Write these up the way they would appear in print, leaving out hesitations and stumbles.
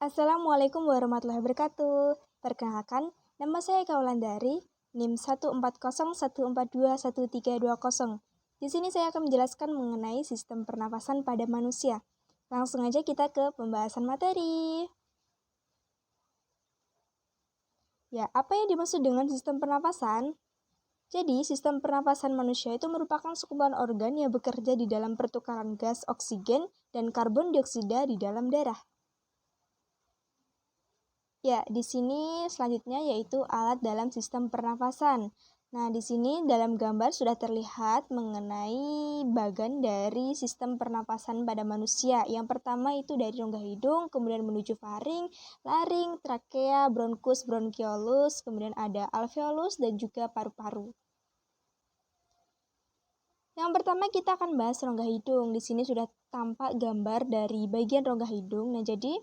Assalamualaikum warahmatullahi wabarakatuh. Perkenalkan, nama saya Kaulandari, NIM 14014211320. Di sini saya akan menjelaskan mengenai sistem pernafasan pada manusia. Langsung aja kita ke pembahasan materi. Ya, apa yang dimaksud dengan sistem pernafasan? Jadi, sistem pernapasan manusia itu merupakan sekumpulan organ yang bekerja di dalam pertukaran gas oksigen dan karbon dioksida di dalam darah. Ya, di sini selanjutnya yaitu alat dalam sistem pernafasan. Nah, di sini dalam gambar sudah terlihat mengenai bagan dari sistem pernapasan pada manusia. Yang pertama itu dari rongga hidung, kemudian menuju faring, laring, trakea, bronkus, bronkiolus, kemudian ada alveolus dan juga paru-paru. Yang pertama kita akan bahas rongga hidung. Di sini sudah tampak gambar dari bagian rongga hidung. Nah, jadi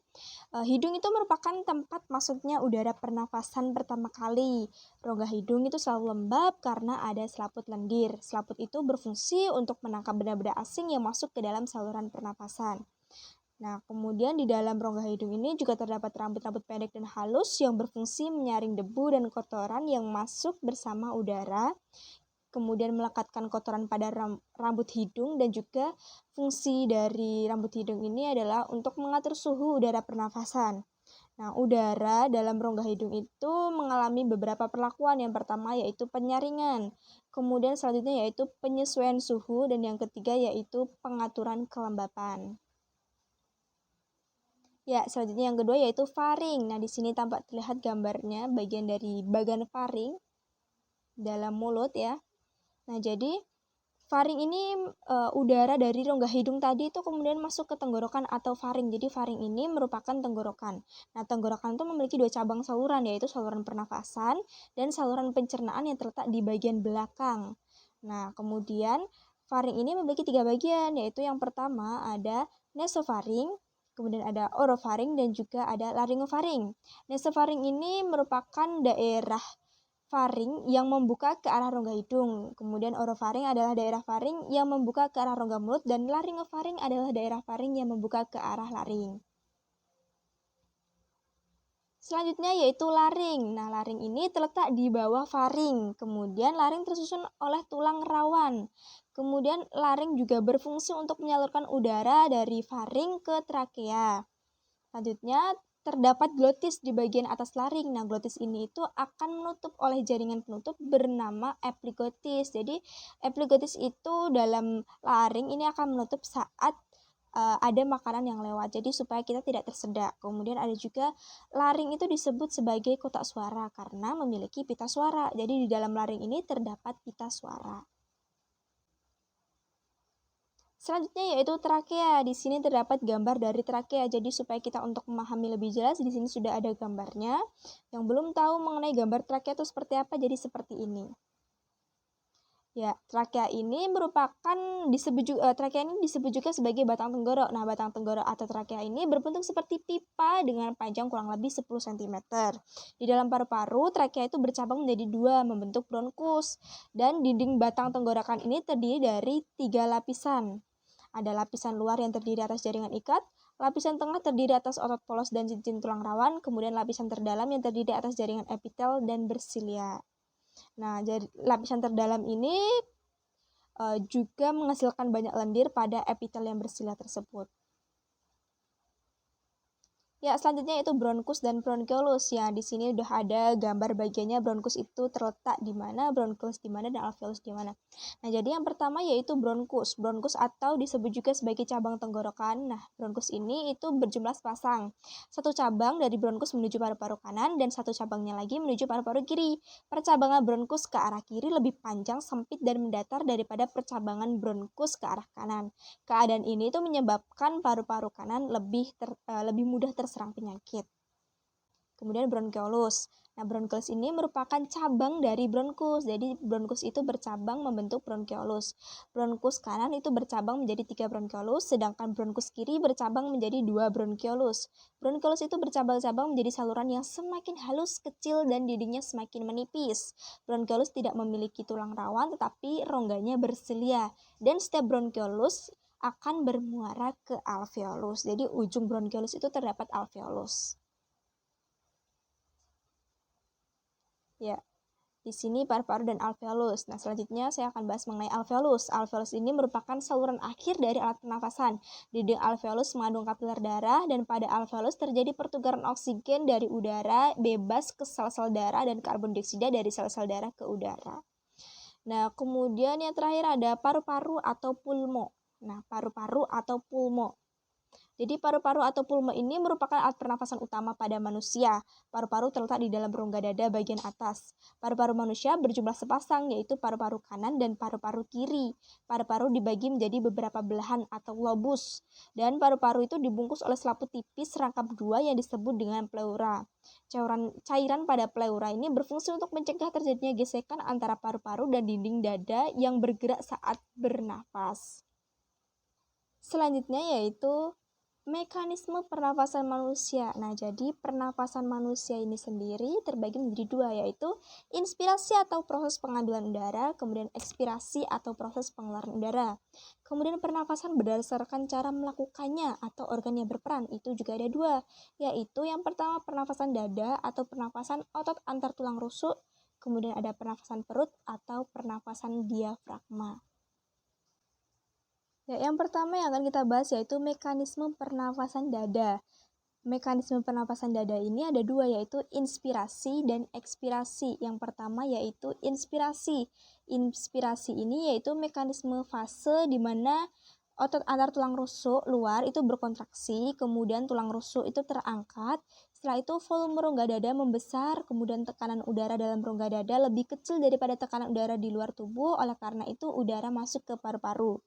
hidung itu merupakan tempat masuknya udara pernafasan pertama kali. Rongga hidung itu selalu lembab karena ada selaput lendir. Selaput itu berfungsi untuk menangkap benda-benda asing yang masuk ke dalam saluran pernafasan. Nah, kemudian di dalam rongga hidung ini juga terdapat rambut-rambut pendek dan halus yang berfungsi menyaring debu dan kotoran yang masuk bersama udara, kemudian melekatkan kotoran pada rambut hidung, dan juga fungsi dari rambut hidung ini adalah untuk mengatur suhu udara pernafasan. Nah, udara dalam rongga hidung itu mengalami beberapa perlakuan. Yang pertama yaitu penyaringan, kemudian selanjutnya yaitu penyesuaian suhu, dan yang ketiga yaitu pengaturan kelembapan. Ya, selanjutnya yang kedua yaitu faring. Nah, di sini tampak terlihat gambarnya bagian dari bagan faring dalam mulut ya. Nah, jadi faring ini udara dari rongga hidung tadi itu kemudian masuk ke tenggorokan atau faring. Jadi faring ini merupakan tenggorokan. Nah, tenggorokan itu memiliki dua cabang saluran, yaitu saluran pernafasan dan saluran pencernaan yang terletak di bagian belakang. Nah, kemudian faring ini memiliki tiga bagian, yaitu yang pertama ada nasofaring, kemudian ada orofaring, dan juga ada laryngofaring. Nasofaring ini merupakan daerah faring yang membuka ke arah rongga hidung. Kemudian orofaring adalah daerah faring yang membuka ke arah rongga mulut, dan laryngofaring adalah daerah faring yang membuka ke arah laring. Selanjutnya yaitu laring. Nah, laring ini terletak di bawah faring. Kemudian laring tersusun oleh tulang rawan. Kemudian laring juga berfungsi untuk menyalurkan udara dari faring ke trakea. Selanjutnya terdapat glotis di bagian atas laring. Nah, glotis ini itu akan menutup oleh jaringan penutup bernama epiglottis. Jadi, epiglottis itu dalam laring ini akan menutup saat ada makanan yang lewat. Jadi, supaya kita tidak tersedak. Kemudian ada juga laring itu disebut sebagai kotak suara karena memiliki pita suara. Jadi, di dalam laring ini terdapat pita suara. Selanjutnya yaitu trakea. Di sini terdapat gambar dari trakea. Jadi supaya kita untuk memahami lebih jelas, di sini sudah ada gambarnya. Yang belum tahu mengenai gambar trakea itu seperti apa, jadi seperti ini. Ya, trakea ini merupakan trakea ini disebut juga sebagai batang tenggorok. Nah, batang tenggorok atau trakea ini berbentuk seperti pipa dengan panjang kurang lebih 10 cm. Di dalam paru-paru, trakea itu bercabang menjadi dua, membentuk bronkus. Dan dinding batang tenggorokan ini terdiri dari 3 lapisan. Ada lapisan luar yang terdiri atas jaringan ikat, lapisan tengah terdiri atas otot polos dan cincin tulang rawan, kemudian lapisan terdalam yang terdiri atas jaringan epitel dan bersilia. Nah, lapisan terdalam ini juga menghasilkan banyak lendir pada epitel yang bersilia tersebut. Ya, selanjutnya itu bronkus dan bronkiolus. Ya, di sini udah ada gambar bagiannya. Bronkus itu terletak di mana, bronkiolus di mana, dan alveolus di mana. Nah, jadi yang pertama yaitu bronkus. Bronkus atau disebut juga sebagai cabang tenggorokan. Nah, bronkus ini itu berjumlah sepasang. Satu cabang dari bronkus menuju paru-paru kanan dan satu cabangnya lagi menuju paru-paru kiri. Percabangan bronkus ke arah kiri lebih panjang, sempit, dan mendatar daripada percabangan bronkus ke arah kanan. Keadaan ini itu menyebabkan paru-paru kanan lebih mudah terserang penyakit. Kemudian bronkiolus. Nah, bronkiolus ini merupakan cabang dari bronkus. Jadi bronkus itu bercabang membentuk bronkiolus. Bronkus kanan itu bercabang menjadi 3 bronkiolus, sedangkan bronkus kiri bercabang menjadi 2 bronkiolus. Bronkiolus itu bercabang-cabang menjadi saluran yang semakin halus, kecil, dan dindingnya semakin menipis. Bronkiolus tidak memiliki tulang rawan, tetapi rongganya bersilia. Dan setiap bronkiolus akan bermuara ke alveolus. Jadi ujung bronkiolus itu terdapat alveolus. Ya. Di sini paru-paru dan alveolus. Nah, selanjutnya saya akan bahas mengenai alveolus. Alveolus ini merupakan saluran akhir dari alat pernafasan. Dinding alveolus mengandung kapiler darah dan pada alveolus terjadi pertukaran oksigen dari udara bebas ke sel-sel darah dan karbon dioksida dari sel-sel darah ke udara. Nah, kemudian yang terakhir ada paru-paru atau pulmo. Nah, paru-paru atau pulmo. Jadi paru-paru atau pulmo ini merupakan alat pernafasan utama pada manusia. Paru-paru terletak di dalam rongga dada bagian atas. Paru-paru manusia berjumlah sepasang, yaitu paru-paru kanan dan paru-paru kiri. Paru-paru dibagi menjadi beberapa belahan atau lobus. Dan paru-paru itu dibungkus oleh selaput tipis rangkap dua yang disebut dengan pleura. Cairan pada pleura ini berfungsi untuk mencegah terjadinya gesekan antara paru-paru dan dinding dada yang bergerak saat bernafas. Selanjutnya yaitu mekanisme pernafasan manusia. Nah, jadi pernafasan manusia ini sendiri terbagi menjadi dua, yaitu inspirasi atau proses pengambilan udara, kemudian ekspirasi atau proses pengeluaran udara. Kemudian pernafasan berdasarkan cara melakukannya atau organ yang berperan, itu juga ada dua, yaitu yang pertama pernafasan dada atau pernafasan otot antar tulang rusuk, kemudian ada pernafasan perut atau pernafasan diafragma. Ya, yang pertama yang akan kita bahas yaitu mekanisme pernafasan dada. Mekanisme pernafasan dada ini ada dua, yaitu inspirasi dan ekspirasi. Yang pertama yaitu inspirasi. Inspirasi ini yaitu mekanisme fase di mana otot antar tulang rusuk luar itu berkontraksi, kemudian tulang rusuk itu terangkat. Setelah itu volume rongga dada membesar, kemudian tekanan udara dalam rongga dada lebih kecil daripada tekanan udara di luar tubuh, oleh karena itu udara masuk ke paru-paru.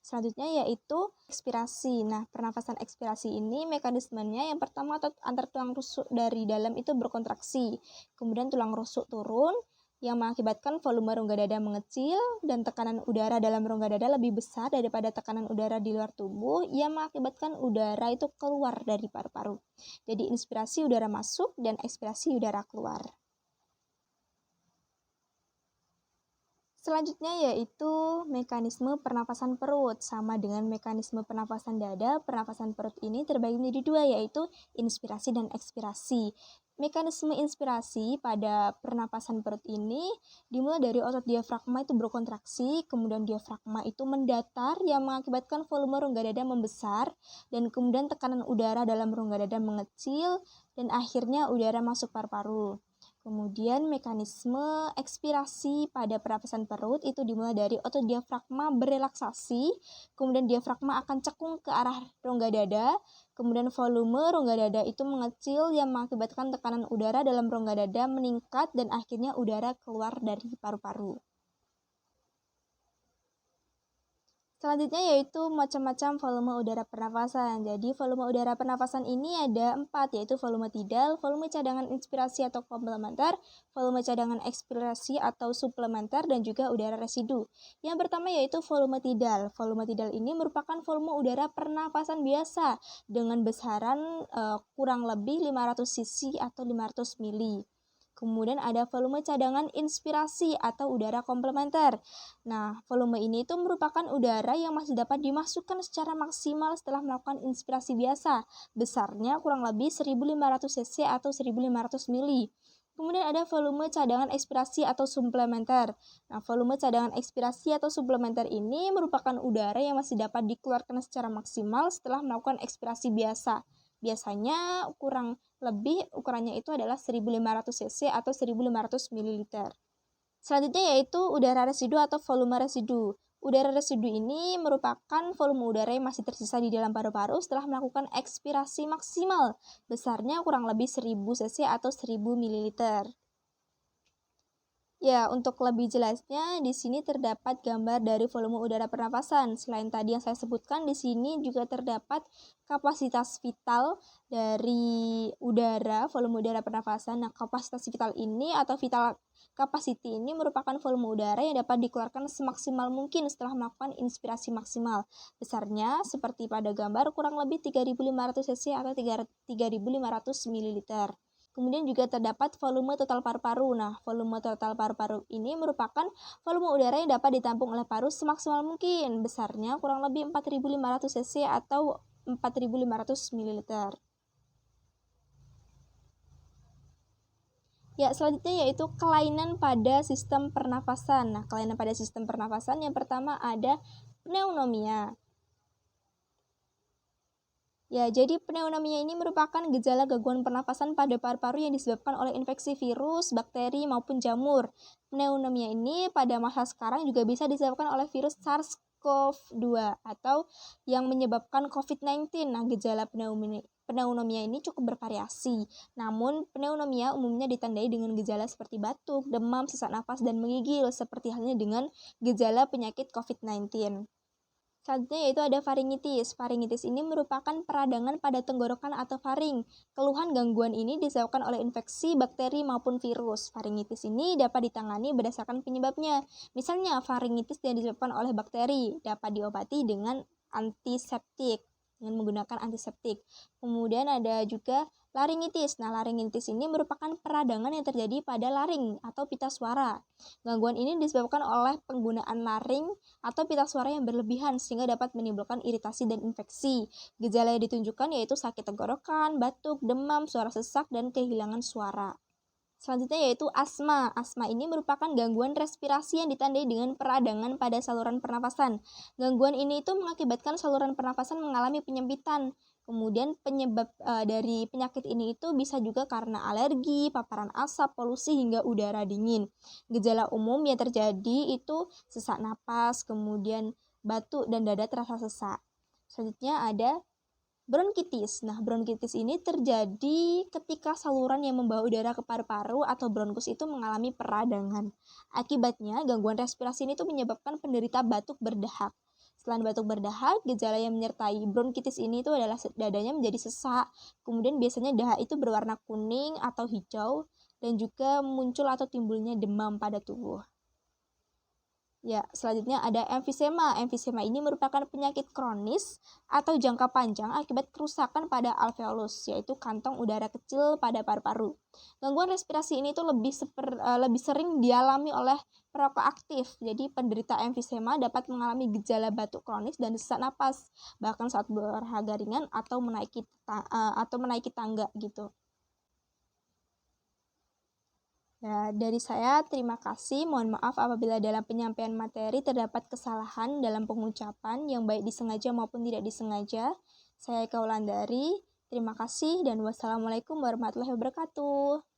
Selanjutnya yaitu ekspirasi. Nah, pernafasan ekspirasi ini mekanismenya yang pertama otot antar tulang rusuk dari dalam itu berkontraksi, kemudian tulang rusuk turun, yang mengakibatkan volume rongga dada mengecil dan tekanan udara dalam rongga dada lebih besar daripada tekanan udara di luar tubuh yang mengakibatkan udara itu keluar dari paru-paru. Jadi inspirasi udara masuk dan ekspirasi udara keluar. Selanjutnya yaitu mekanisme pernafasan perut. Sama dengan mekanisme pernafasan dada, pernafasan perut ini terbagi menjadi dua, yaitu inspirasi dan ekspirasi. Mekanisme inspirasi pada pernapasan perut ini dimulai dari otot diafragma itu berkontraksi, kemudian diafragma itu mendatar yang mengakibatkan volume rongga dada membesar, dan kemudian tekanan udara dalam rongga dada mengecil, dan akhirnya udara masuk paru-paru. Kemudian mekanisme ekspirasi pada pernapasan perut itu dimulai dari otot diafragma berelaksasi, kemudian diafragma akan cekung ke arah rongga dada, kemudian volume rongga dada itu mengecil yang mengakibatkan tekanan udara dalam rongga dada meningkat dan akhirnya udara keluar dari paru-paru. Selanjutnya yaitu macam-macam volume udara pernafasan. Jadi volume udara pernafasan ini ada 4, yaitu volume tidal, volume cadangan inspirasi atau komplementer, volume cadangan ekspirasi atau suplementer, dan juga udara residu. Yang pertama yaitu volume tidal. Volume tidal ini merupakan volume udara pernafasan biasa dengan besaran kurang lebih 500 cc atau 500 mili. Kemudian ada volume cadangan inspirasi atau udara komplementer. Nah, volume ini itu merupakan udara yang masih dapat dimasukkan secara maksimal setelah melakukan inspirasi biasa. Besarnya kurang lebih 1500 cc atau 1500 mili. Kemudian ada volume cadangan ekspirasi atau suplementer. Nah, volume cadangan ekspirasi atau suplementer ini merupakan udara yang masih dapat dikeluarkan secara maksimal setelah melakukan ekspirasi biasa. Biasanya kurang lebih ukurannya itu adalah 1500 cc atau 1500 ml. Selanjutnya yaitu udara residu atau volume residu. Udara residu ini merupakan volume udara yang masih tersisa di dalam paru-paru setelah melakukan ekspirasi maksimal. Besarnya kurang lebih 1000 cc atau 1000 ml. Ya, untuk lebih jelasnya, di sini terdapat gambar dari volume udara pernapasan. Selain tadi yang saya sebutkan, di sini juga terdapat kapasitas vital dari udara, volume udara pernapasan. Nah, kapasitas vital ini atau vital capacity ini merupakan volume udara yang dapat dikeluarkan semaksimal mungkin setelah melakukan inspirasi maksimal. Besarnya, seperti pada gambar, kurang lebih 3500 cc atau 3500 ml. Kemudian juga terdapat volume total paru-paru. Nah, volume total paru-paru ini merupakan volume udara yang dapat ditampung oleh paru semaksimal mungkin. Besarnya kurang lebih 4.500 cc atau 4.500 ml. Ya, selanjutnya yaitu kelainan pada sistem pernafasan. Nah, kelainan pada sistem pernafasan yang pertama ada pneumonia. Ya, jadi pneumonia ini merupakan gejala gangguan pernafasan pada paru-paru yang disebabkan oleh infeksi virus, bakteri, maupun jamur. Pneumonia ini pada masa sekarang juga bisa disebabkan oleh virus SARS-CoV-2 atau yang menyebabkan COVID-19. Nah, gejala pneumonia ini cukup bervariasi. Namun, pneumonia umumnya ditandai dengan gejala seperti batuk, demam, sesak napas, dan menggigil, seperti halnya dengan gejala penyakit COVID-19. Selanjutnya yaitu ada faringitis. Faringitis ini merupakan peradangan pada tenggorokan atau faring. Keluhan gangguan ini disebabkan oleh infeksi, bakteri, maupun virus. Faringitis ini dapat ditangani berdasarkan penyebabnya. Misalnya, faringitis yang disebabkan oleh bakteri dapat diobati dengan antiseptik, dengan menggunakan antiseptik. Kemudian ada juga laringitis. Nah, laringitis ini merupakan peradangan yang terjadi pada laring atau pita suara. Gangguan ini disebabkan oleh penggunaan laring atau pita suara yang berlebihan sehingga dapat menimbulkan iritasi dan infeksi. Gejala yang ditunjukkan yaitu sakit tenggorokan, batuk, demam, suara sesak, dan kehilangan suara. Selanjutnya yaitu asma. Asma ini merupakan gangguan respirasi yang ditandai dengan peradangan pada saluran pernafasan. Gangguan ini itu mengakibatkan saluran pernafasan mengalami penyempitan. Kemudian penyebab dari penyakit ini itu bisa juga karena alergi, paparan asap, polusi, hingga udara dingin. Gejala umum yang terjadi itu sesak napas, kemudian batuk dan dada terasa sesak. Selanjutnya ada bronkitis. Nah, bronkitis ini terjadi ketika saluran yang membawa udara ke paru-paru atau bronkus itu mengalami peradangan. Akibatnya, gangguan respirasi ini tuh menyebabkan penderita batuk berdahak. Selain batuk berdahak, gejala yang menyertai bronkitis ini itu adalah dadanya menjadi sesak, kemudian biasanya dahak itu berwarna kuning atau hijau, dan juga muncul atau timbulnya demam pada tubuh. Ya, selanjutnya ada emfisema. Emfisema ini merupakan penyakit kronis atau jangka panjang akibat kerusakan pada alveolus, yaitu kantong udara kecil pada paru-paru. Gangguan respirasi ini tuh lebih sering dialami oleh perokok aktif. Jadi penderita emfisema dapat mengalami gejala batuk kronis dan sesak napas, bahkan saat berolahraga ringan atau menaiki tangga gitu. Ya, dari saya terima kasih. Mohon maaf apabila dalam penyampaian materi terdapat kesalahan dalam pengucapan yang baik disengaja maupun tidak disengaja. Saya Eka Wulandari. Terima kasih dan wassalamualaikum warahmatullahi wabarakatuh.